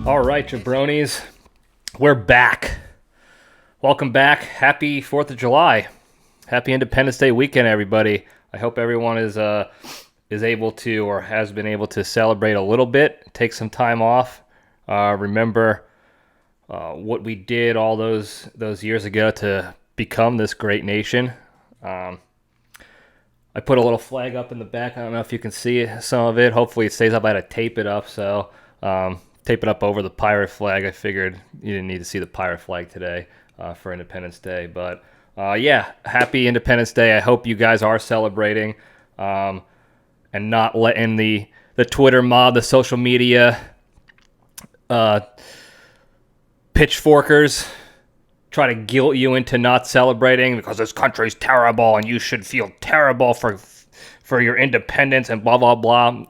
All right, jabronis, we're back. Welcome back. Happy 4th of July. Happy Independence Day weekend, everybody. I hope everyone is able to or has been able to celebrate a little bit, take some time off. Remember what we did all those years ago to become this great nation. I put a little flag up in the back. I don't know if you can see some of it. Hopefully it stays up. I had to tape it up, so tape it up over the pirate flag. I figured you didn't need to see the pirate flag today for Independence Day. But yeah, happy Independence Day. I hope you guys are celebrating and not letting the Twitter mob, the social media pitchforkers try to guilt you into not celebrating because this country's terrible and you should feel terrible for your independence and blah, blah, blah.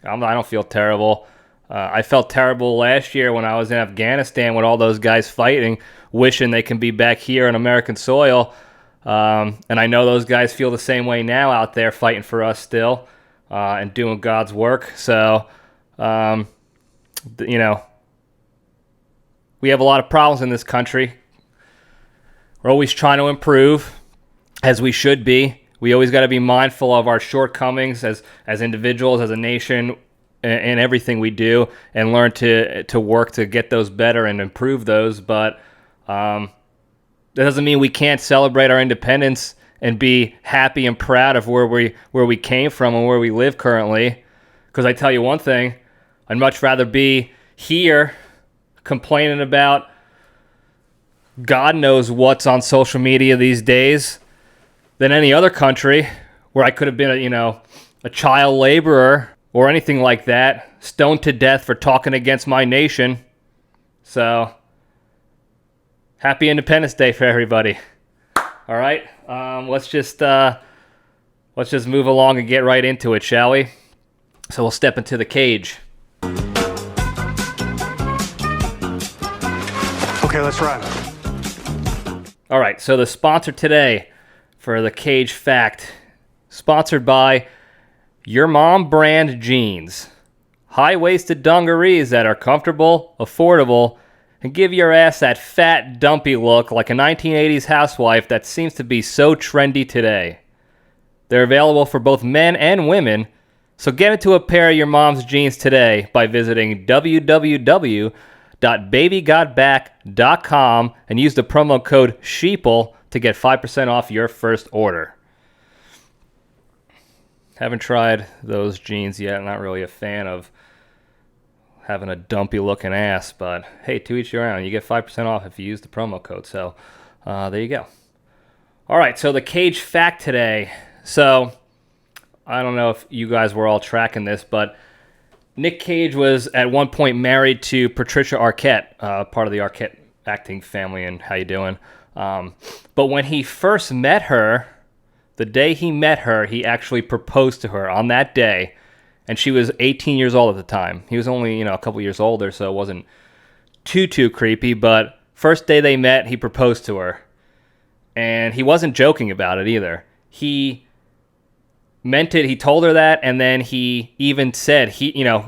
I don't feel terrible. I felt terrible last year when I was in Afghanistan with all those guys fighting, wishing they can be back here on American soil. And I know those guys feel the same way now out there fighting for us still and doing God's work. So, we have a lot of problems in this country. We're always trying to improve, as we should be. We always got to be mindful of our shortcomings as individuals, as a nation, in everything we do, and learn to work to get those better and improve those. But that doesn't mean we can't celebrate our independence and be happy and proud of where we came from and where we live currently. Because I tell you one thing, I'd much rather be here complaining about God knows what's on social media these days than any other country where I could have been a child laborer or anything like that, stoned to death for talking against my nation. So, happy Independence Day for everybody. All right, let's just move along and get right into it, shall we? So we'll step into the cage. Okay, let's run. All right, so the sponsor today for the Cage Fact, sponsored by Your Mom brand jeans. High-waisted dungarees that are comfortable, affordable, and give your ass that fat, dumpy look like a 1980s housewife that seems to be so trendy today. They're available for both men and women, so get into a pair of your mom's jeans today by visiting www.babygotback.com and use the promo code SHEEPLE to get 5% off your first order. Haven't tried those jeans yet. I'm not really a fan of having a dumpy looking ass, but hey, to each your own. You get 5% off if you use the promo code. So there you go. All right, so the Cage Fact today. So I don't know if you guys were all tracking this, but Nick Cage was at one point married to Patricia Arquette, part of the Arquette acting family, and how you doing? But when he first met her, the day he met her, he actually proposed to her on that day, and she was 18 years old at the time. He was only, a couple years older, so it wasn't too creepy, but first day they met, he proposed to her. And he wasn't joking about it either. He meant it. He told her that, and then he even said,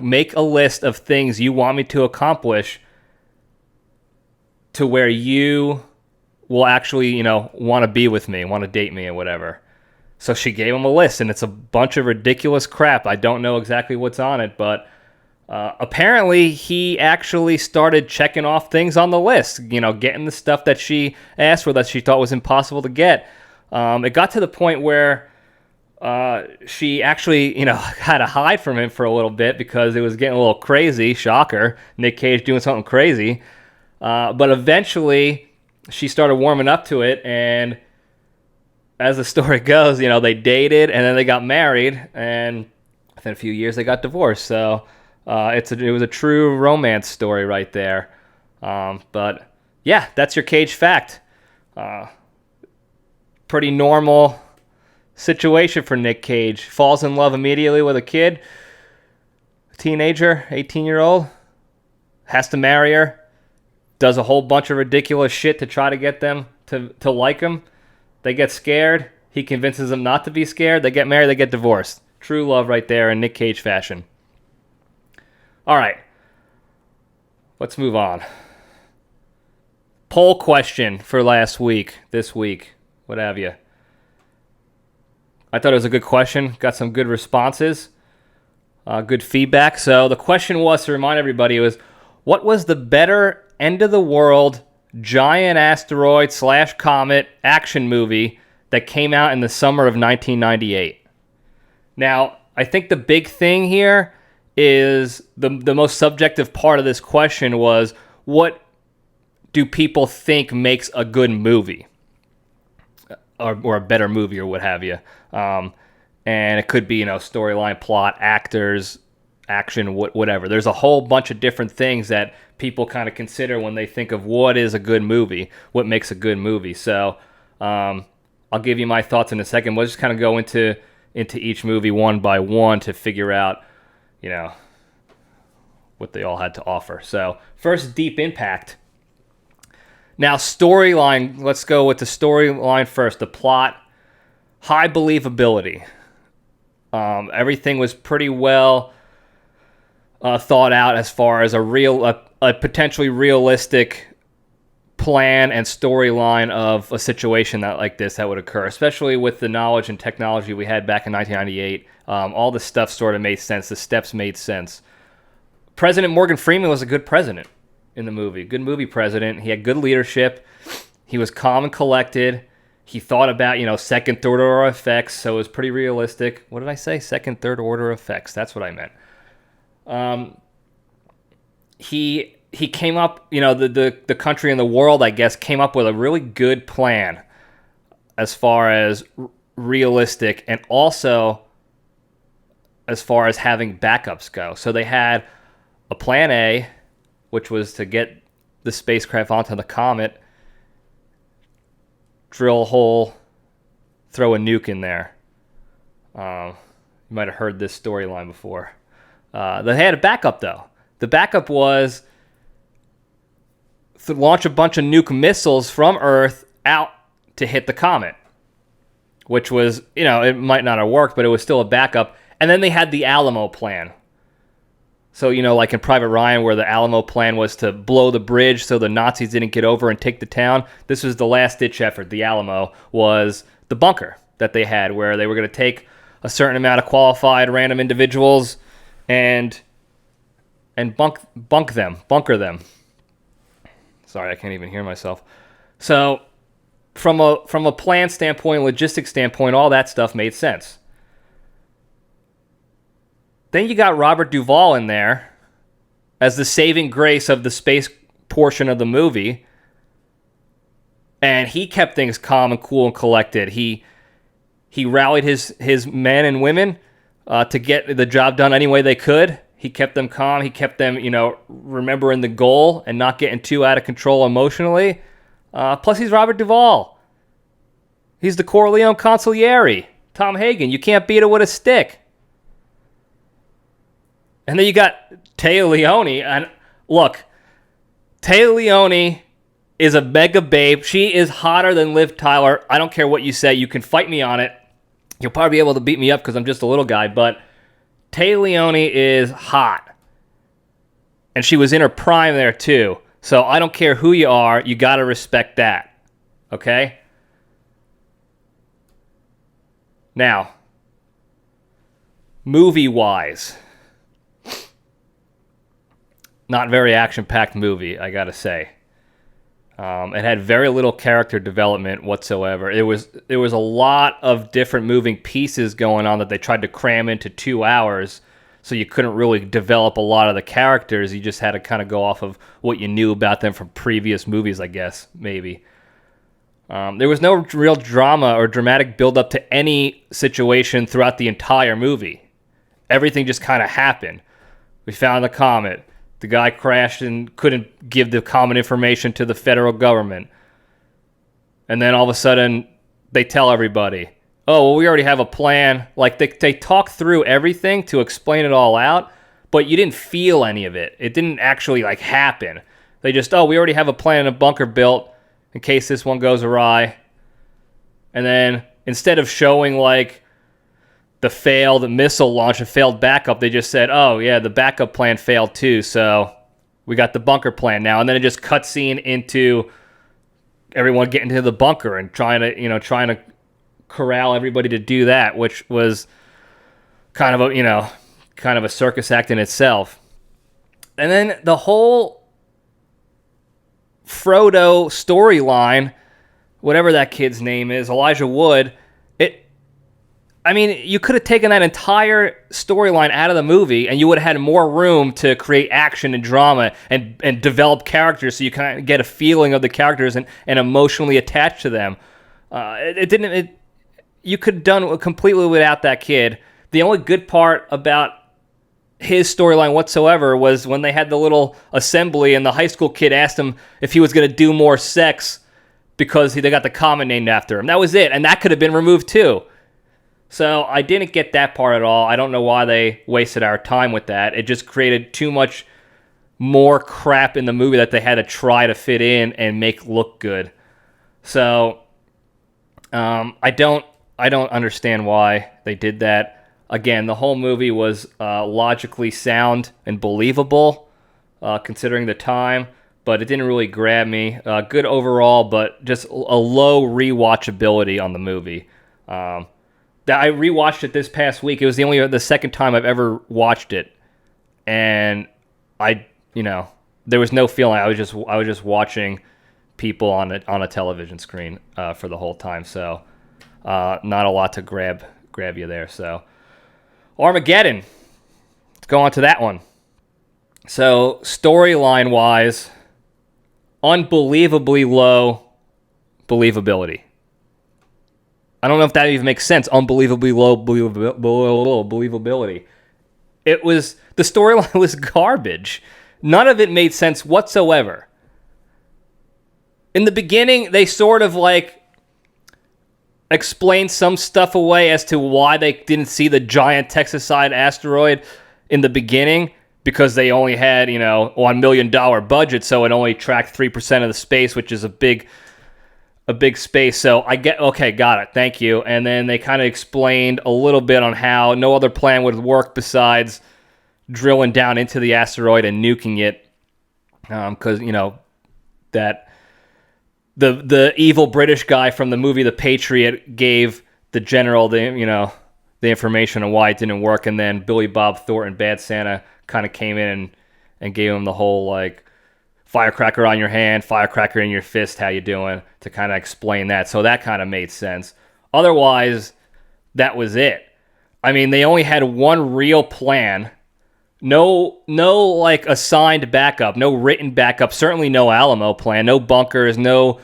make a list of things you want me to accomplish to where you will actually, want to be with me, want to date me or whatever. So she gave him a list, and it's a bunch of ridiculous crap. I don't know exactly what's on it, but apparently he actually started checking off things on the list, getting the stuff that she asked for that she thought was impossible to get. It got to the point where she actually, had to hide from him for a little bit because it was getting a little crazy. Shocker. Nick Cage doing something crazy. But eventually she started warming up to it, and as the story goes, they dated and then they got married, and within a few years they got divorced. So it was a true romance story right there. But yeah, that's your Cage Fact. Pretty normal situation for Nick Cage. Falls in love immediately with a kid, a teenager, 18-year-old, has to marry her, does a whole bunch of ridiculous shit to try to get them to like him. They get scared. He convinces them not to be scared. They get married. They get divorced. True love right there in Nick Cage fashion. All right. Let's move on. Poll question for this week, what have you. I thought it was a good question. Got some good responses, good feedback. So the question was, to remind everybody, was what was the better end of the world giant asteroid / comet action movie that came out in the summer of 1998? Now, I think the big thing here is the most subjective part of this question was, what do people think makes a good movie? Or a better movie, or what have you. And it could be, storyline, plot, actors, action, whatever. There's a whole bunch of different things that people kind of consider when they think of what is a good movie, what makes a good movie. So I'll give you my thoughts in a second. We'll just kind of go into each movie one by one to figure out, what they all had to offer. So first, Deep Impact. Now, storyline, let's go with the storyline first. The plot, high believability. Everything was pretty well thought out as far as a potentially realistic plan and storyline of a situation like this that would occur, especially with the knowledge and technology we had back in 1998. All the stuff sort of made sense. The steps made sense. President Morgan Freeman was a good president in the movie. Good movie president. He had good leadership. He was calm and collected. He thought about, second, third order effects, so it was pretty realistic. What did I say? Second, third order effects. That's what I meant. He came up, the country and the world, I guess, came up with a really good plan as far as realistic and also as far as having backups go. So they had a plan A, which was to get the spacecraft onto the comet, drill a hole, throw a nuke in there. You might have heard this storyline before. They had a backup, though. The backup was to launch a bunch of nuke missiles from Earth out to hit the comet, which was, it might not have worked, but it was still a backup. And then they had the Alamo plan. So, like in Private Ryan, where the Alamo plan was to blow the bridge so the Nazis didn't get over and take the town, this was the last-ditch effort. The Alamo was the bunker that they had, where they were going to take a certain amount of qualified random individuals and bunker them. Sorry, I can't even hear myself. So, from a plan standpoint, logistics standpoint, all that stuff made sense. Then you got Robert Duvall in there as the saving grace of the space portion of the movie. And he kept things calm and cool and collected. He rallied his men and women to get the job done any way they could. He kept them calm. He kept them, remembering the goal and not getting too out of control emotionally. Plus, he's Robert Duvall. He's the Corleone consigliere. Tom Hagen. You can't beat it with a stick. And then you got Téa Leoni. And look, Téa Leoni is a mega babe. She is hotter than Liv Tyler. I don't care what you say. You can fight me on it. You'll probably be able to beat me up because I'm just a little guy. But Téa Leoni is hot. And she was in her prime there too. So I don't care who you are. You got to respect that. Okay? Now, movie-wise, not very action-packed movie, I gotta say. It had very little character development whatsoever. There was a lot of different moving pieces going on that they tried to cram into 2 hours, so you couldn't really develop a lot of the characters. You just had to kind of go off of what you knew about them from previous movies, I guess, maybe. There was no real drama or dramatic build-up to any situation throughout the entire movie. Everything just kind of happened. We found the comet. The guy crashed and couldn't give the common information to the federal government. And then all of a sudden, they tell everybody, oh, well, we already have a plan. Like, they talk through everything to explain it all out, but you didn't feel any of it. It didn't actually, happen. They just, we already have a plan and a bunker built in case this one goes awry. And then, instead of showing, the failed missile launch and failed backup, they just said, oh, yeah, the backup plan failed too, so We got the bunker plan now. And then it just cutscene into everyone getting to the bunker and trying to corral everybody to do that, which was kind of a circus act in itself. And then the whole Frodo storyline, whatever that kid's name is, Elijah Wood, you could have taken that entire storyline out of the movie and you would have had more room to create action and drama and develop characters so you kind of get a feeling of the characters and emotionally attach to them. You could have done completely without that kid. The only good part about his storyline whatsoever was when they had the little assembly and the high school kid asked him if he was going to do more sex because they got the common named after him. That was it, and that could have been removed too. So I didn't get that part at all. I don't know why they wasted our time with that. It just created too much more crap in the movie that they had to try to fit in and make look good. So I don't understand why they did that. Again, the whole movie was logically sound and believable, considering the time, but it didn't really grab me. Good overall, but just a low rewatchability on the movie. I rewatched it this past week. It was the second time I've ever watched it, and there was no feeling. I was just watching people on a television screen for the whole time. So not a lot to grab you there. So Armageddon. Let's go on to that one. So storyline wise, unbelievably low believability. I don't know if that even makes sense. Unbelievably low believability. The storyline was garbage. None of it made sense whatsoever. In the beginning, they sort of explained some stuff away as to why they didn't see the giant Texas-side asteroid in the beginning, because they only had, $1 million budget, so it only tracked 3% of the space, which is a big space. So got it. Thank you. And then they kind of explained a little bit on how no other plan would work besides drilling down into the asteroid and nuking it. Because, that the evil British guy from the movie The Patriot gave the general the information on why it didn't work. And then Billy Bob Thornton, Bad Santa, kind of came in and gave him the whole, firecracker on your hand, firecracker in your fist, how you doing, to kind of explain that. So that kind of made sense. Otherwise, that was it. They only had one real plan. No assigned backup, no written backup, certainly no Alamo plan, no bunkers, no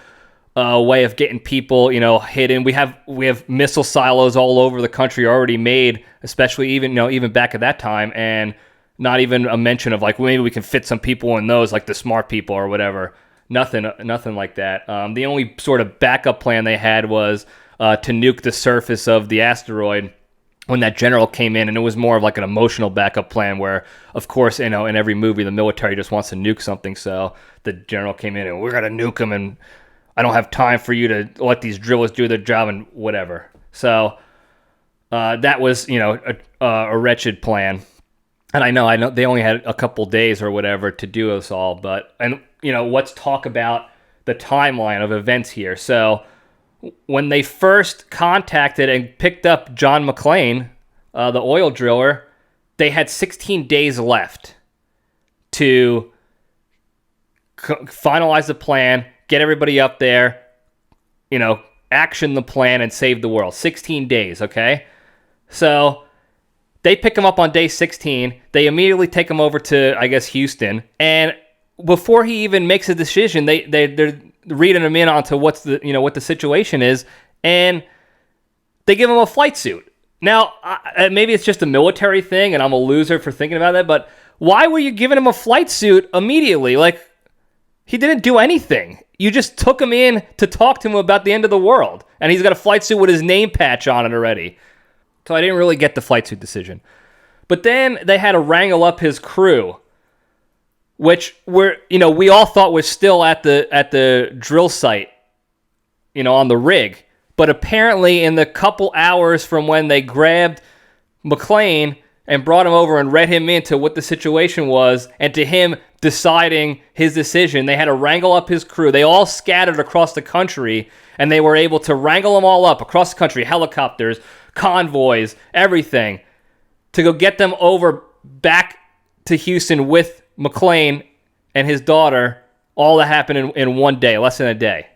way of getting people, hidden. We have missile silos all over the country already made, especially even back at that time, and not even a mention of maybe we can fit some people in those, like the smart people or whatever. Nothing like that. The only sort of backup plan they had was to nuke the surface of the asteroid when that general came in, and it was more of an emotional backup plan where, of course, in every movie the military just wants to nuke something. So the general came in and we're gonna nuke them, and I don't have time for you to let these drillers do their job and whatever. So that was a wretched plan. And I know they only had a couple days or whatever to do this all, but let's talk about the timeline of events here. So when they first contacted and picked up John McClane, the oil driller, they had 16 days left to finalize the plan, get everybody up there, action the plan and save the world. 16 days, okay? So they pick him up on day 16. They immediately take him over to, I guess, Houston. And before he even makes a decision, they're reading him in onto what the situation is, and they give him a flight suit. Now, maybe it's just a military thing, and I'm a loser for thinking about that, but why were you giving him a flight suit immediately? He didn't do anything. You just took him in to talk to him about the end of the world, and he's got a flight suit with his name patch on it already. So I didn't really get the flight suit decision. But then they had to wrangle up his crew, which we all thought was still at the drill site, on the rig. But apparently in the couple hours from when they grabbed McClane and brought him over and read him into what the situation was, and to him deciding his decision. They had to wrangle up his crew. They all scattered across the country, and they were able to wrangle them all up across the country, helicopters, convoys, everything, to go get them over back to Houston with McClane and his daughter. All that happened in one day, less than a day.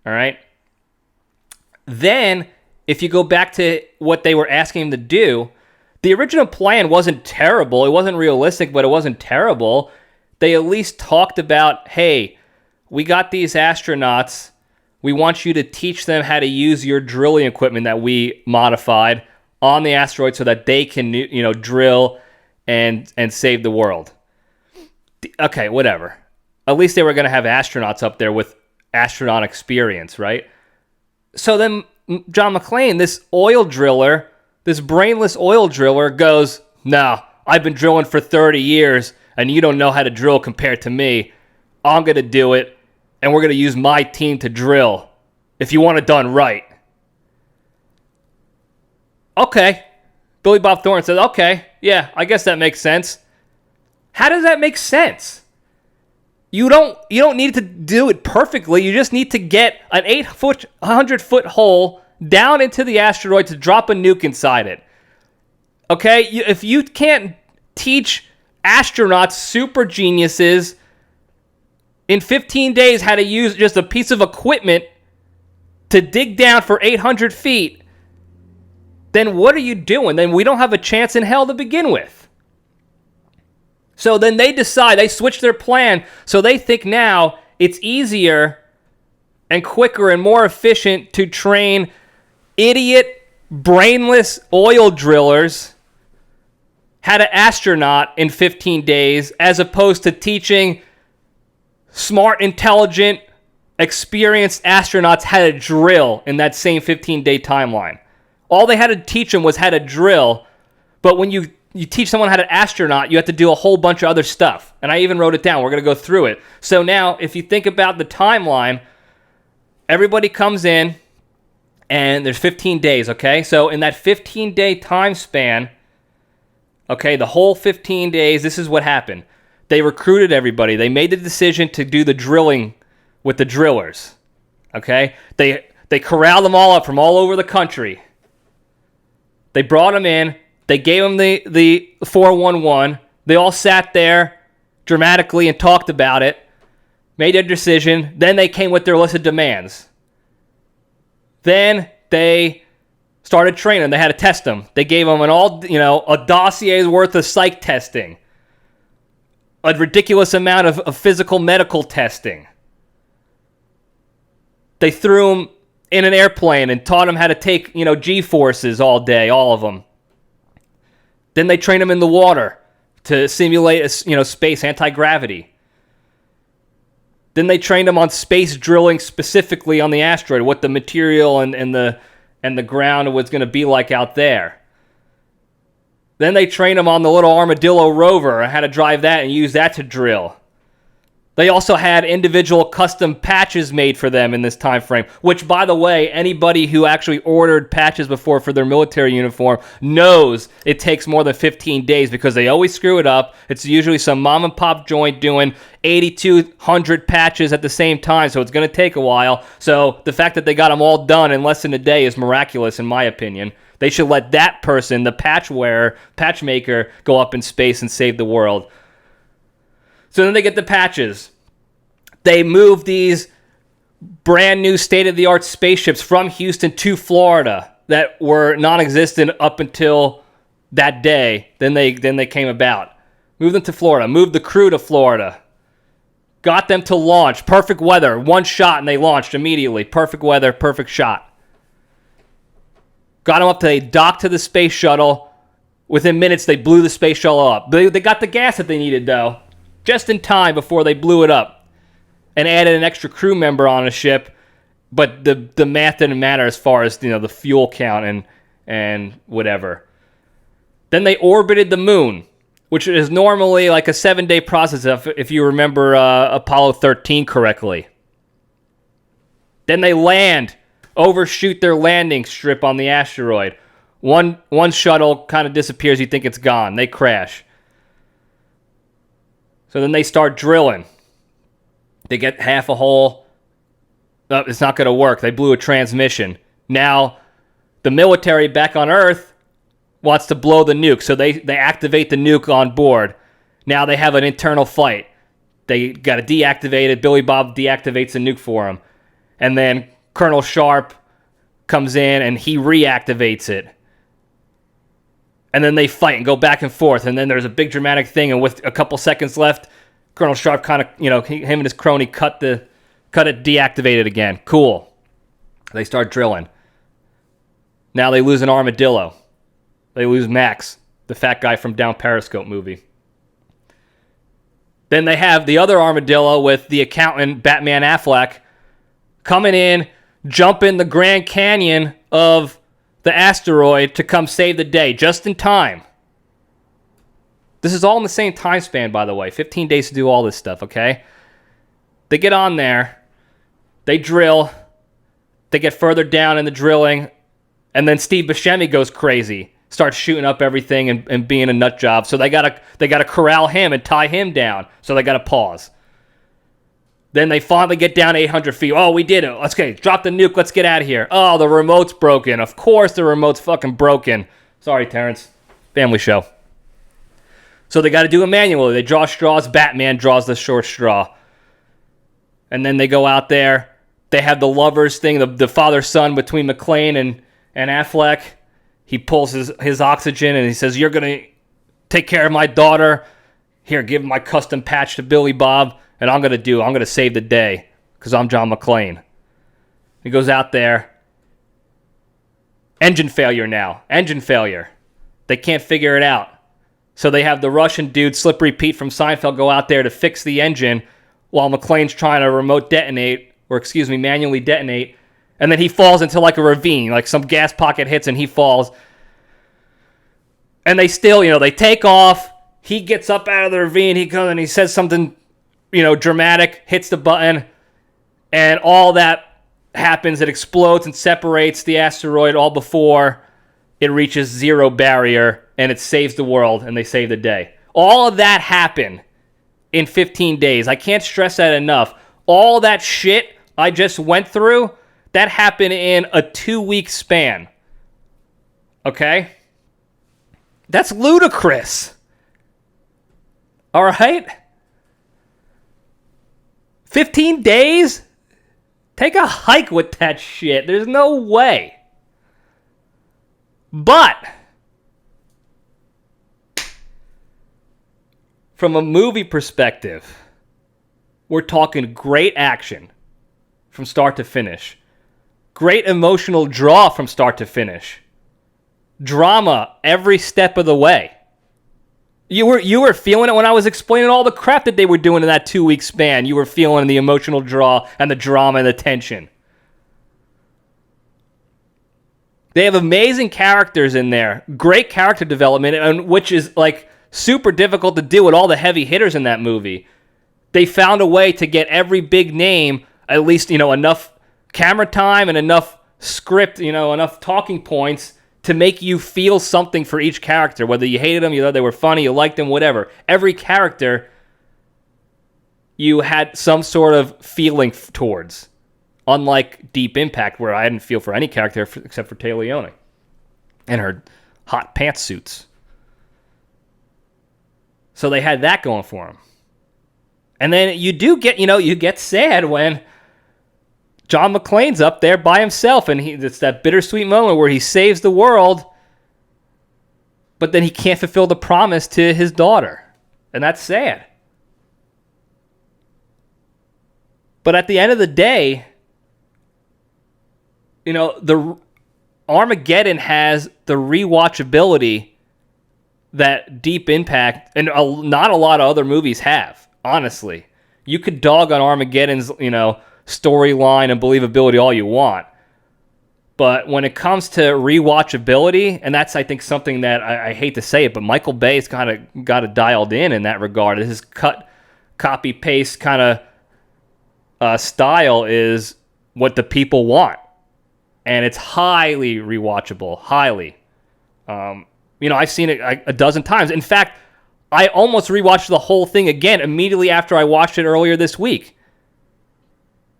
All right? Then, if you go back to what they were asking him to do, the original plan wasn't terrible. It wasn't realistic, but it wasn't terrible. They at least talked about, hey, we got these astronauts. We want you to teach them how to use your drilling equipment that we modified on the asteroid so that they can, drill and save the world. Okay, whatever. At least they were going to have astronauts up there with astronaut experience, right? So then John McClane, this oil driller, this brainless oil driller goes, no, I've been drilling for 30 years and you don't know how to drill compared to me. I'm going to do it, and we're going to use my team to drill if you want it done right. Okay. Billy Bob Thornton says, okay, yeah, I guess that makes sense. How does that make sense? You don't need to do it perfectly. You just need to get an 100-foot hole down into the asteroid to drop a nuke inside it. Okay? If you can't teach astronauts, super geniuses, in 15 days how to use just a piece of equipment to dig down for 800 feet, then what are you doing? Then we don't have a chance in hell to begin with. So then they decide, they switch their plan, so they think now it's easier and quicker and more efficient to train idiot, brainless oil drillers how to astronaut in 15 days as opposed to teaching smart, intelligent, experienced astronauts how to drill in that same 15-day timeline. All they had to teach them was how to drill, but when you teach someone how to astronaut, you have to do a whole bunch of other stuff. And I even wrote it down. We're going to go through it. So now, if you think about the timeline, everybody comes in, and there's 15 days, okay? So in that 15-day time span, okay, the whole 15 days, this is what happened. They recruited everybody. They made the decision to do the drilling with the drillers, okay? They corralled them all up from all over the country. They brought them in. They gave them the 411. They all sat there dramatically and talked about it, made their decision. Then they came with their list of demands. Then they started training. They had to test them. They gave them a dossier's worth of psych testing, a ridiculous amount of physical medical testing. They threw them in an airplane and taught them how to take, G-forces all day, all of them. Then they trained them in the water to simulate, space anti-gravity. Then they trained them on space drilling specifically on the asteroid, what the material and the ground was going to be like out there. Then they trained them on the little Armadillo rover and how to drive that and use that to drill. They also had individual custom patches made for them in this time frame, which, by the way, anybody who actually ordered patches before for their military uniform knows it takes more than 15 days because they always screw it up. It's usually some mom and pop joint doing 8,200 patches at the same time, so it's going to take a while. So the fact that they got them all done in less than a day is miraculous, in my opinion. They should let that person, the patch maker, go up in space and save the world. So then they get the patches. They move these brand new state-of-the-art spaceships from Houston to Florida that were non-existent up until that day. Then they came about. Moved them to Florida. Moved the crew to Florida. Got them to launch. Perfect weather. One shot and they launched immediately. Perfect weather, perfect shot. Got them up to they docked to the space shuttle. Within minutes, they blew the space shuttle up. They got the gas that they needed, though, just in time before they blew it up, and added an extra crew member on a ship. But the math didn't matter as far as the fuel count and whatever. Then they orbited the moon, which is normally like a 7-day process if you remember Apollo 13 correctly. Then they land, overshoot their landing strip on the asteroid. One shuttle kind of disappears. You think it's gone. They crash. So then they start drilling. They get half a hole. It's not going to work. They blew a transmission. Now, the military back on Earth wants to blow the nuke. So they activate the nuke on board. Now they have an internal fight. They got to deactivate it. Billy Bob deactivates the nuke for him. And then Colonel Sharp comes in and he reactivates it. And then they fight and go back and forth. And then there's a big dramatic thing. And with a couple seconds left, Colonel Sharp kind of, him and his crony cut it, deactivate it again. Cool. They start drilling. Now they lose an armadillo. They lose Max, the fat guy from Down Periscope movie. Then they have the other armadillo with the accountant, Batman Affleck, coming in, jumping the Grand Canyon of the asteroid to come save the day, just in time. This is all in the same time span, by the way. 15 days to do all this stuff, okay? They get on there. They drill. They get further down in the drilling. And then Steve Buscemi goes crazy. Starts shooting up everything and being a nut job. So they gotta corral him and tie him down. So they gotta pause. Then they finally get down 800 feet. Oh, we did it. Let's drop the nuke. Let's get out of here. Oh, the remote's broken. Of course the remote's fucking broken. Sorry, Terrence. Family show. So they got to do it manually. They draw straws. Batman draws the short straw. And then they go out there. They have the lovers thing, the father-son between McClane and Affleck. He pulls his oxygen and he says, "You're going to take care of my daughter. Here, give my custom patch to Billy Bob. And I'm going to save the day because I'm John McClane." He goes out there. Engine failure now. Engine failure. They can't figure it out. So they have the Russian dude, Slippery Pete from Seinfeld, go out there to fix the engine while McClane's trying to manually detonate. And then he falls into like a ravine, like some gas pocket hits and he falls. And they still, they take off. He gets up out of the ravine. He comes and he says something, dramatic, hits the button. And all that happens. It explodes and separates the asteroid all before it reaches zero barrier. And it saves the world, and they save the day. All of that happened in 15 days. I can't stress that enough. All that shit I just went through, that happened in a 2-week span. Okay? That's ludicrous. All right? 15 days? Take a hike with that shit. There's no way. But from a movie perspective, we're talking great action from start to finish. Great emotional draw from start to finish. Drama every step of the way. You were feeling it when I was explaining all the crap that they were doing in that 2-week span. You were feeling the emotional draw and the drama and the tension. They have amazing characters in there. Great character development, and which is like super difficult to do with all the heavy hitters in that movie. They found a way to get every big name, at least, enough camera time and enough script, enough talking points to make you feel something for each character. Whether you hated them, you thought they were funny, you liked them, whatever. Every character you had some sort of feeling towards. Unlike Deep Impact, where I didn't feel for any character except for Tay Leone and her hot pantsuits. So they had that going for them. And then you do get, you get sad when John McClane's up there by himself, and it's that bittersweet moment where he saves the world, but then he can't fulfill the promise to his daughter. And that's sad. But at the end of the day, the Armageddon has the rewatchability that Deep Impact and not a lot of other movies have, honestly. You could dog on Armageddon's, storyline and believability all you want. But when it comes to rewatchability, and that's, I think, something that I hate to say it, but Michael Bay's kind of got it dialed in that regard. His copy, paste kind of style is what the people want. And it's highly rewatchable, highly. I've seen it a dozen times. In fact, I almost rewatched the whole thing again immediately after I watched it earlier this week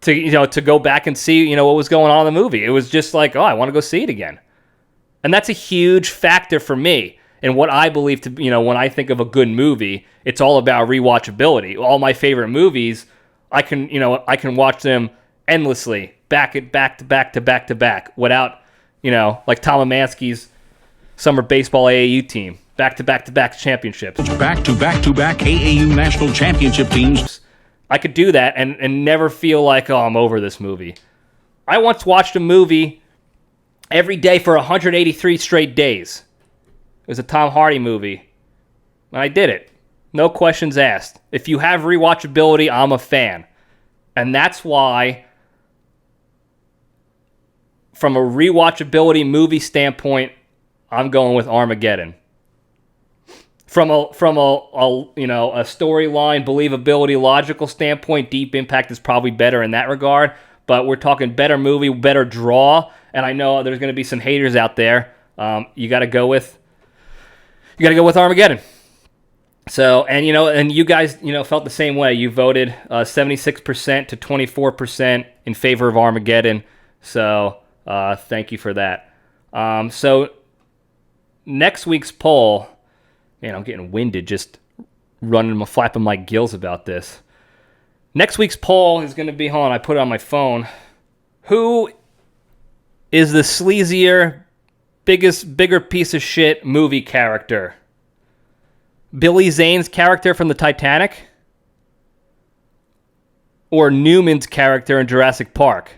to go back and see, what was going on in the movie. It was just like, oh, I want to go see it again. And that's a huge factor for me. And what I believe to, when I think of a good movie, it's all about rewatchability. All my favorite movies, I can watch them endlessly, back to back, without, like Tom Amansky's summer baseball AAU team, back to back championships. Back to back AAU national championship teams. I could do that and never feel like, oh, I'm over this movie. I once watched a movie every day for 183 straight days. It was a Tom Hardy movie. And I did it. No questions asked. If you have rewatchability, I'm a fan. And that's why, from a rewatchability movie standpoint, I'm going with Armageddon. From a storyline, believability, logical standpoint, Deep Impact is probably better in that regard. But we're talking better movie, better draw, and I know there's going to be some haters out there. You got to go with Armageddon. So, and you guys, felt the same way. You voted 76% to 24% in favor of Armageddon. So, thank you for that. So, next week's poll, man, I'm getting winded just flapping my gills about this. Next week's poll is going to be, hold on, I put it on my phone. Who is the sleazier, bigger piece of shit movie character? Billy Zane's character from the Titanic? Or Newman's character in Jurassic Park?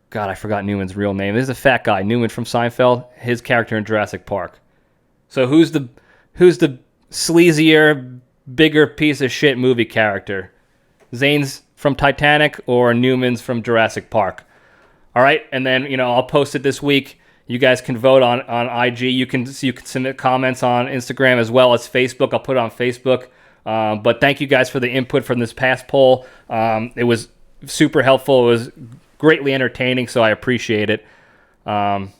God, I forgot Newman's real name. This is a fat guy, Newman from Seinfeld. His character in Jurassic Park. So who's the sleazier, bigger piece of shit movie character? Zane's from Titanic or Newman's from Jurassic Park? All right, and then I'll post it this week. You guys can vote on IG. You can submit comments on Instagram as well as Facebook. I'll put it on Facebook. But thank you guys for the input from this past poll. It was super helpful. It was greatly entertaining, so I appreciate it. And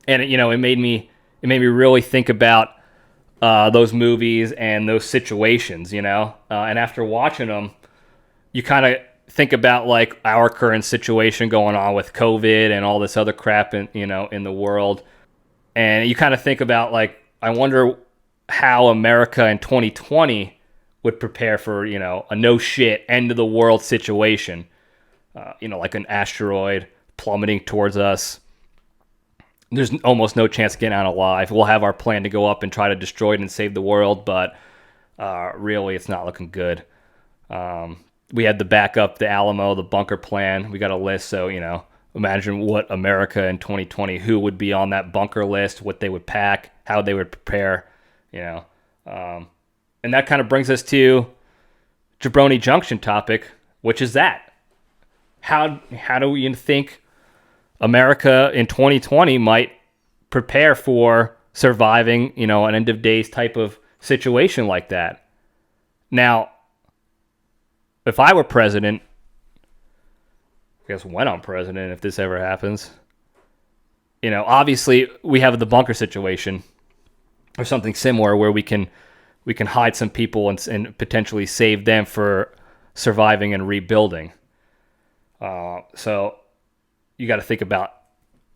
it made me really think about those movies and those situations. And after watching them, you kind of think about like our current situation going on with COVID and all this other crap in the world, and you kind of think about like, I wonder how America in 2020 would prepare for a no shit end of the world situation, like an asteroid plummeting towards us. There's almost no chance of getting out alive. We'll have our plan to go up and try to destroy it and save the world, but really it's not looking good. We had the backup, the Alamo, the bunker plan. We got a list, so, imagine what America in 2020, who would be on that bunker list, what they would pack, how they would prepare, And that kind of brings us to Jabroni Junction topic, which is that. How do you think America in 2020 might prepare for surviving, an end of days type of situation like that? Now, if I were president, I guess when I'm president, if this ever happens, obviously we have the bunker situation or something similar where we can hide some people and potentially save them for surviving and rebuilding. So you got to think about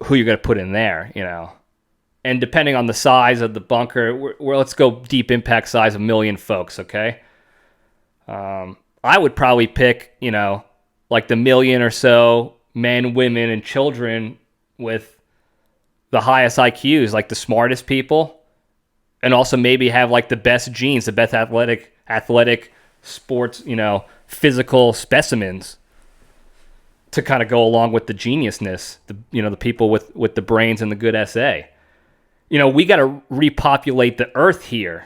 who you're going to put in there, and depending on the size of the bunker, let's go Deep Impact size, 1 million folks. Okay. I would probably pick, like the million or so men, women, and children with the highest IQs, like the smartest people, and also maybe have like the best genes, the best athletic sports, physical specimens to kind of go along with the geniusness, the people with the brains and the good essay. We got to repopulate the earth here.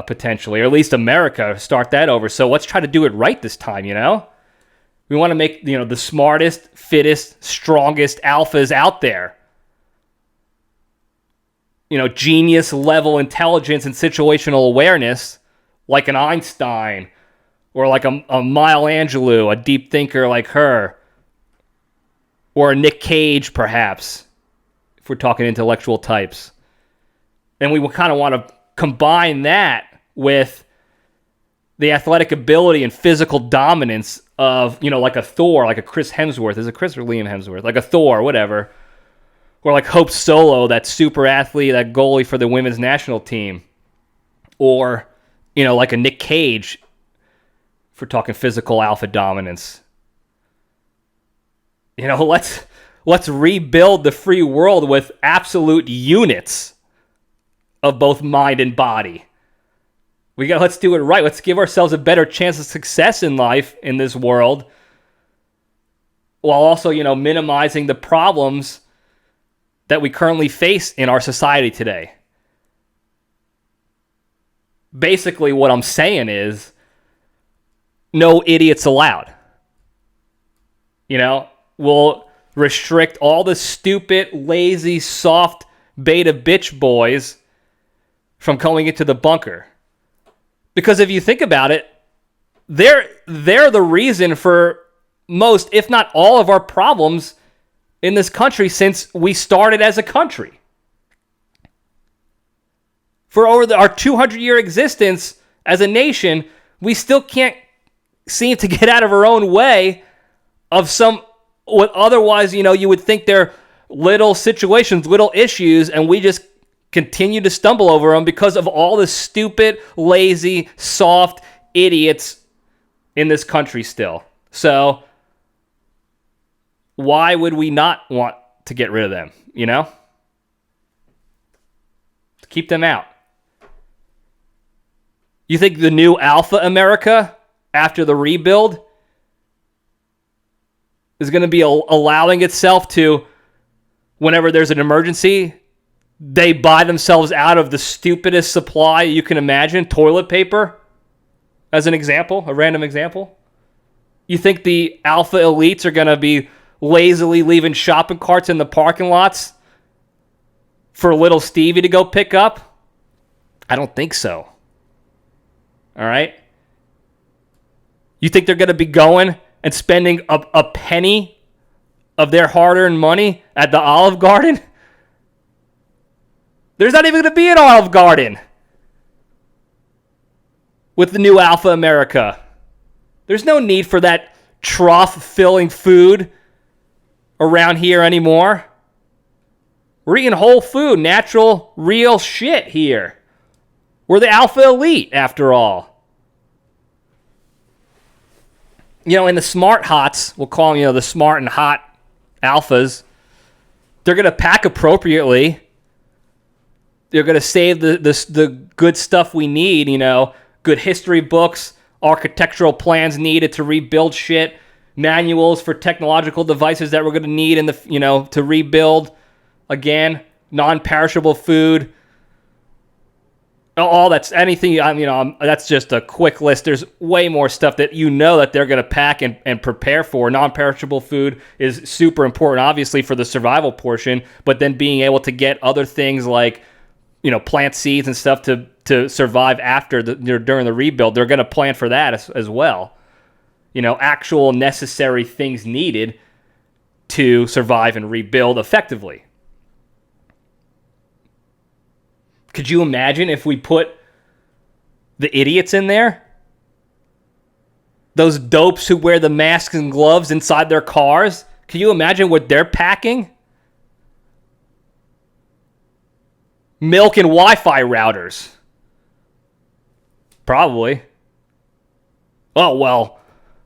Potentially, or at least America, start that over. So let's try to do it right this time, We want to make, the smartest, fittest, strongest alphas out there. Genius level intelligence and situational awareness, like an Einstein, or like a Maya Angelou, a deep thinker like her, or a Nick Cage, perhaps, if we're talking intellectual types. And we kind of want to combine that with the athletic ability and physical dominance of, like a Thor, like a Chris Hemsworth. Is it Chris or Liam Hemsworth? Like a Thor, whatever. Or like Hope Solo, that super athlete, that goalie for the women's national team. Or, like a Nick Cage, for talking physical alpha dominance. Let's rebuild the free world with absolute units of both mind and body. Let's do it right. Let's give ourselves a better chance of success in life in this world, while also, minimizing the problems that we currently face in our society today. Basically, what I'm saying is, no idiots allowed. We'll restrict all the stupid, lazy, soft, beta bitch boys from going into the bunker. Because if you think about it, they're the reason for most, if not all, of our problems in this country since we started as a country. For over our 200-year existence as a nation, we still can't seem to get out of our own way of what otherwise, you would think they're little situations, little issues, and we just continue to stumble over them because of all the stupid, lazy, soft idiots in this country still. So why would we not want to get rid of them, Keep them out. You think the new Alpha America, after the rebuild, is going to be allowing itself to, whenever there's an emergency, they buy themselves out of the stupidest supply you can imagine, toilet paper, as an example, a random example? You think the alpha elites are going to be lazily leaving shopping carts in the parking lots for little Stevie to go pick up? I don't think so. All right? You think they're going to be going and spending a penny of their hard-earned money at the Olive Garden? There's not even going to be an Olive Garden with the new Alpha America. There's no need for that trough-filling food around here anymore. We're eating whole food, natural, real shit here. We're the Alpha Elite, after all. In the smart hots, we'll call them, the smart and hot alphas, they're going to pack appropriately. They're going to save the good stuff we need, good history books, architectural plans needed to rebuild shit, manuals for technological devices that we're going to need to rebuild again, non-perishable food. All that's anything, that's just a quick list. There's way more stuff that that they're going to pack and prepare for. Non-perishable food is super important, obviously, for the survival portion, but then being able to get other things like, plant seeds and stuff to survive during the rebuild. They're going to plan for that as well. Actual necessary things needed to survive and rebuild effectively. Could you imagine if we put the idiots in there? Those dopes who wear the masks and gloves inside their cars? Can you imagine what they're packing? Milk and Wi-Fi routers. Probably. Oh, well,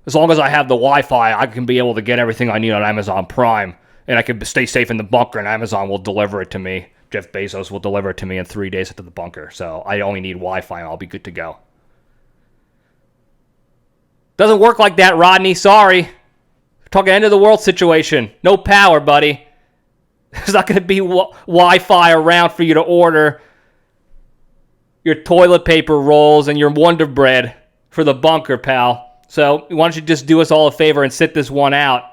as long as I have the Wi-Fi, I can be able to get everything I need on Amazon Prime. And I can stay safe in the bunker, and Amazon will deliver it to me. Jeff Bezos will deliver it to me in 3 days into the bunker. So I only need Wi-Fi, and I'll be good to go. Doesn't work like that, Rodney. Sorry. We're talking end of the world situation. No power, buddy. There's not going to be Wi-Fi around for you to order your toilet paper rolls and your Wonder Bread for the bunker, pal. So why don't you just do us all a favor and sit this one out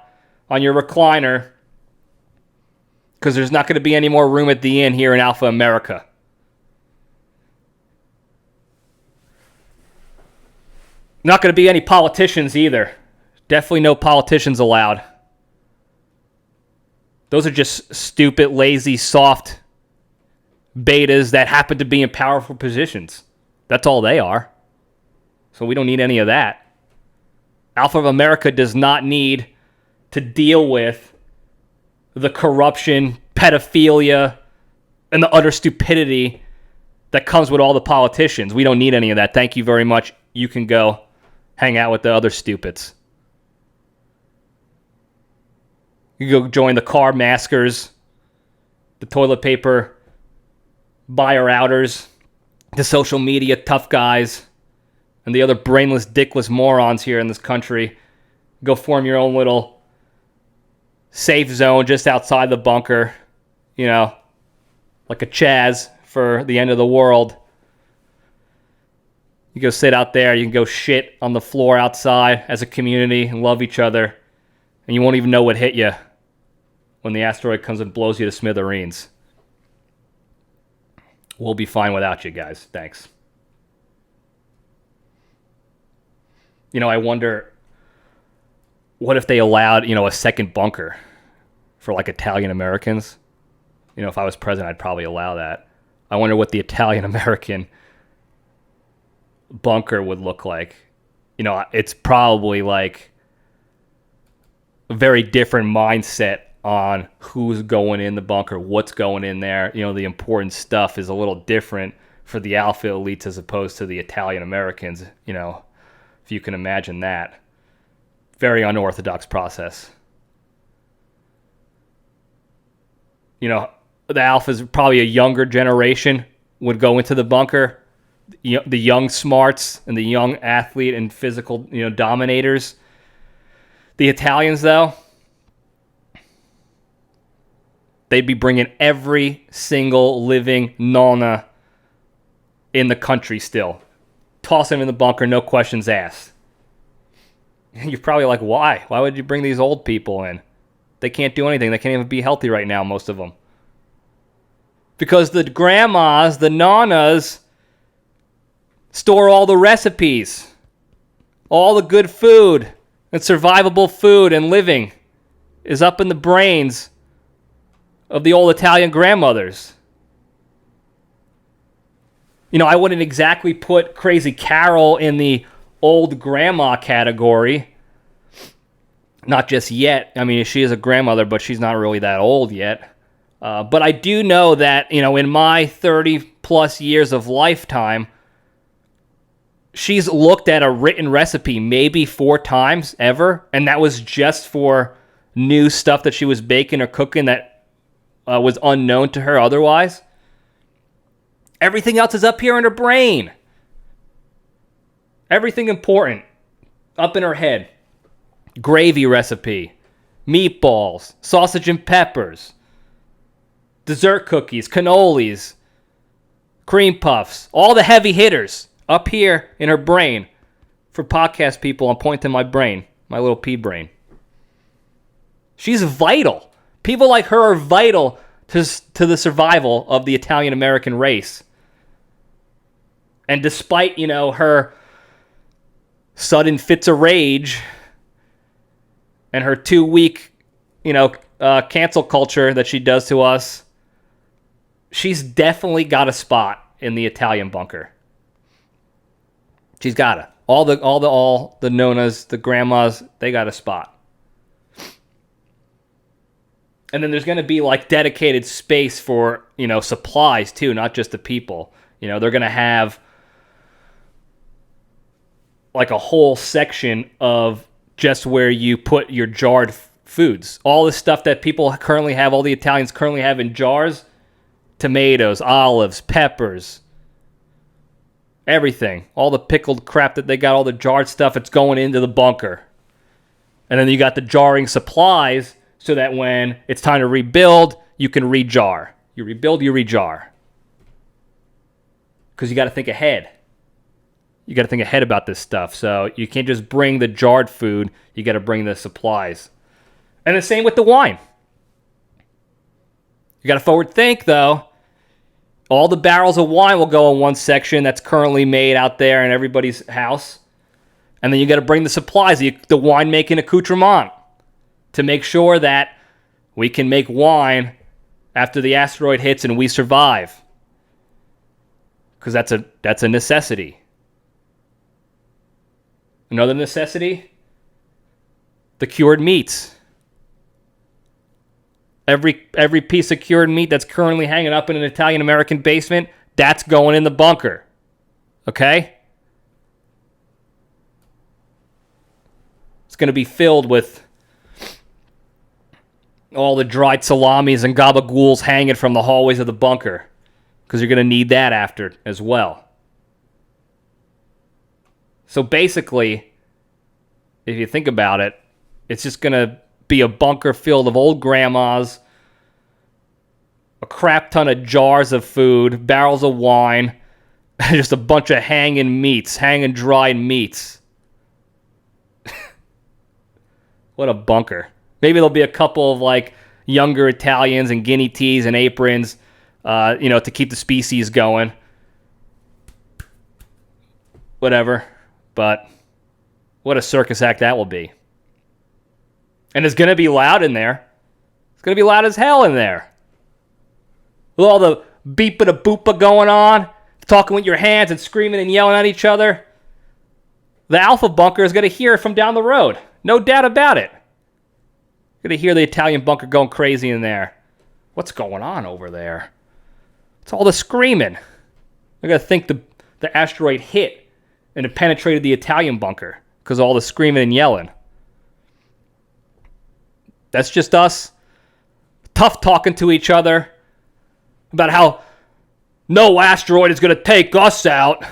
on your recliner, because there's not going to be any more room at the inn here in Alpha America. Not going to be any politicians either. Definitely no politicians allowed. Those are just stupid, lazy, soft betas that happen to be in powerful positions. That's all they are. So we don't need any of that. Alpha of America does not need to deal with the corruption, pedophilia, and the utter stupidity that comes with all the politicians. We don't need any of that. Thank you very much. You can go hang out with the other stupids. You go join the car maskers, the toilet paper buyer-outers, the social media tough guys, and the other brainless, dickless morons here in this country. Go form your own little safe zone just outside the bunker, like a Chaz for the end of the world. You go sit out there, you can go shit on the floor outside as a community and love each other, and you won't even know what hit you when the asteroid comes and blows you to smithereens. We'll be fine without you guys. Thanks. I wonder, what if they allowed, a second bunker for like Italian Americans? If I was president, I'd probably allow that. I wonder what the Italian American bunker would look like. It's probably like a very different mindset on who's going in the bunker, what's going in there. The important stuff is a little different for the alpha elites as opposed to the Italian Americans, if you can imagine that. Very unorthodox process. The alpha is probably a younger generation would go into the bunker. The young smarts and the young athlete and physical, dominators. The Italians, though, they'd be bringing every single living nonna in the country still. Toss them in the bunker, no questions asked. You're probably like, why? Why would you bring these old people in? They can't do anything. They can't even be healthy right now, most of them. Because the grandmas, the nonnas, store all the recipes, all the good food, and survivable food and living is up in the brains of the old Italian grandmothers. I wouldn't exactly put Crazy Carol in the old grandma category. Not just yet. She is a grandmother, but she's not really that old yet. But I do know that, in my 30 plus years of lifetime, she's looked at a written recipe maybe 4 times ever. And that was just for new stuff that she was baking or cooking that was unknown to her otherwise. Everything else is up here in her brain. Everything important up in her head. Gravy recipe, meatballs, sausage and peppers, dessert cookies, cannolis, cream puffs, all the heavy hitters up here in her brain. For podcast people, I'm pointing to my brain, my little pea brain. She's vital. People like her are vital to the survival of the Italian American race. And despite, her sudden fits of rage and her 2-week, cancel culture that she does to us, she's definitely got a spot in the Italian bunker. She's got it. All the nonnas, the grandmas, they got a spot. And then there's going to be like dedicated space for, supplies too, not just the people. They're going to have like a whole section of just where you put your jarred foods. All the stuff that people currently have, all the Italians currently have in jars, tomatoes, olives, peppers, everything. All the pickled crap that they got, all the jarred stuff, it's going into the bunker. And then you got the jarring supplies so that when it's time to rebuild, you can rejar. You rebuild, you rejar. Because you got to think ahead. You got to think ahead about this stuff. So you can't just bring the jarred food. You got to bring the supplies. And the same with the wine. You got to forward think, though. All the barrels of wine will go in one section that's currently made out there in everybody's house. And then you got to bring the supplies, the winemaking accoutrement, to make sure that we can make wine after the asteroid hits and we survive. because that's a necessity. Another necessity, the cured meats. Every piece of cured meat that's currently hanging up in an Italian-American basement, that's going in the bunker. Okay? It's going to be filled with all the dried salamis and gabagools hanging from the hallways of the bunker, because you're going to need that after as well. So basically, if you think about it, it's just going to be a bunker filled of old grandmas, a crap ton of jars of food, barrels of wine, just a bunch of hanging dried meats. What a bunker. Maybe there'll be a couple of like younger Italians in guinea teas and aprons, to keep the species going. Whatever. But what a circus act that will be. And it's going to be loud in there. It's going to be loud as hell in there. With all the beepa-da-boopa going on, talking with your hands and screaming and yelling at each other. The Alpha bunker is going to hear it from down the road. No doubt about it. Going to hear the Italian bunker going crazy in there. What's going on over there? It's all the screaming. They're going to think the asteroid hit and it penetrated the Italian bunker because of all the screaming and yelling. That's just us tough talking to each other about how no asteroid is going to take us out.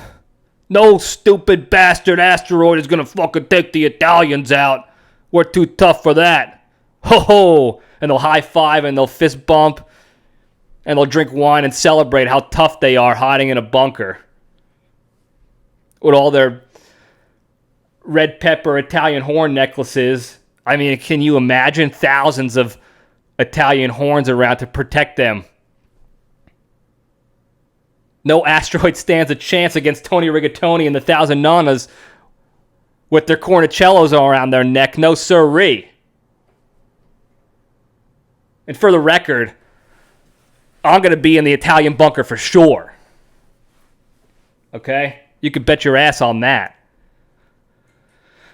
No stupid bastard asteroid is going to fucking take the Italians out. We're too tough for that. Ho ho! And they'll high five and they'll fist bump and they'll drink wine and celebrate how tough they are hiding in a bunker with all their red pepper Italian horn necklaces. I mean, can you imagine thousands of Italian horns around to protect them? No asteroid stands a chance against Tony Rigatoni and the Thousand Nanas with their cornicellos around their neck. No sirree. And for the record, I'm going to be in the Italian bunker for sure. Okay? You can bet your ass on that.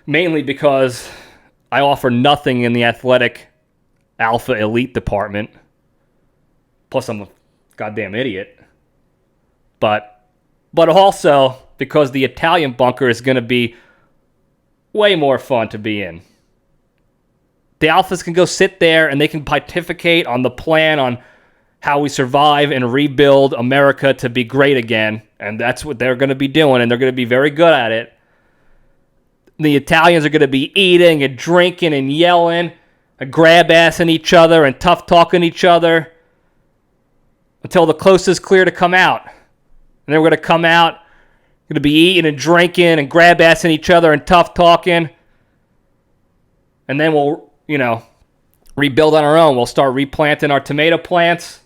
Mainly because I offer nothing in the athletic alpha elite department. Plus, I'm a goddamn idiot. But also because the Italian bunker is going to be way more fun to be in. The alphas can go sit there and they can pontificate on the plan on how we survive and rebuild America to be great again. And that's what they're going to be doing, and they're going to be very good at it. The Italians are going to be eating and drinking and yelling and grab-assing each other and tough-talking each other until the coast is clear to come out. And then we're going to come out, going to be eating and drinking and grab-assing each other and tough-talking. And then we'll, rebuild on our own. We'll start replanting our tomato plants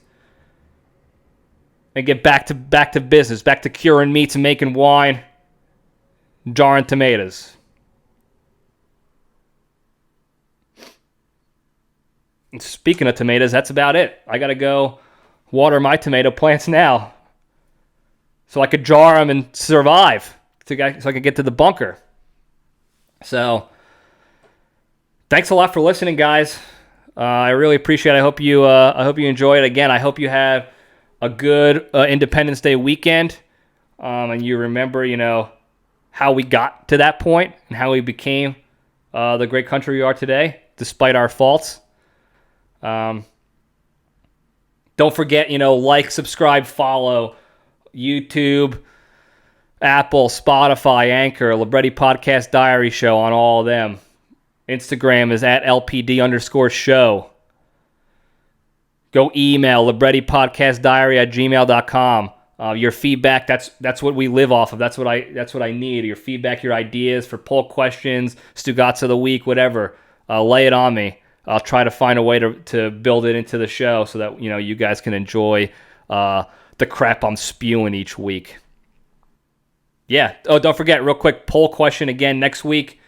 and get back to business, back to curing meats and making wine, jarring tomatoes. And speaking of tomatoes, that's about it. I got to go water my tomato plants now so I could jar them and survive, so I could get to the bunker. So, thanks a lot for listening, guys. I really appreciate it. I hope you enjoy it. Again, I hope you have a good Independence Day weekend, and you remember, how we got to that point and how we became the great country we are today, despite our faults. Don't forget, like, subscribe, follow YouTube, Apple, Spotify, Anchor, Libretti Podcast Diary Show on all of them. Instagram is at LPD_show. Go email librettipodcastdiary@gmail.com. Your feedback, that's what we live off of. That's what I need. Your feedback, your ideas for poll questions, Stugats of the week, whatever. Lay it on me. I'll try to find a way to build it into the show so that you guys can enjoy the crap I'm spewing each week. Yeah. Oh, don't forget, real quick, poll question again next week.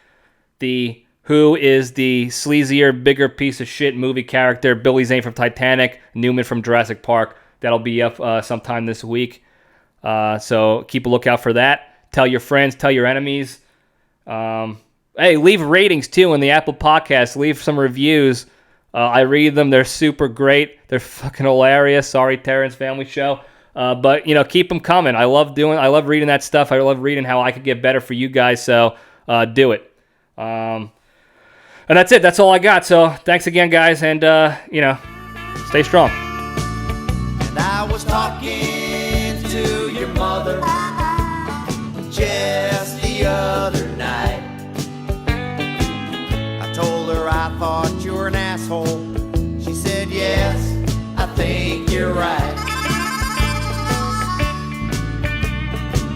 Who is the sleazier, bigger piece of shit movie character? Billy Zane from Titanic, Newman from Jurassic Park. That'll be up sometime this week. So keep a lookout for that. Tell your friends, tell your enemies. Hey, leave ratings too in the Apple Podcast. Leave some reviews. I read them. They're super great. They're fucking hilarious. Sorry, Terrence Family Show. But, keep them coming. I love reading that stuff. I love reading how I could get better for you guys. So do it. And that's it. That's all I got. So thanks again, guys. And, stay strong. And I was talking to your mother just the other night. I told her I thought you were an asshole. She said, yes, I think you're right.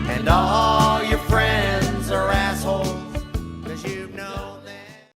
And all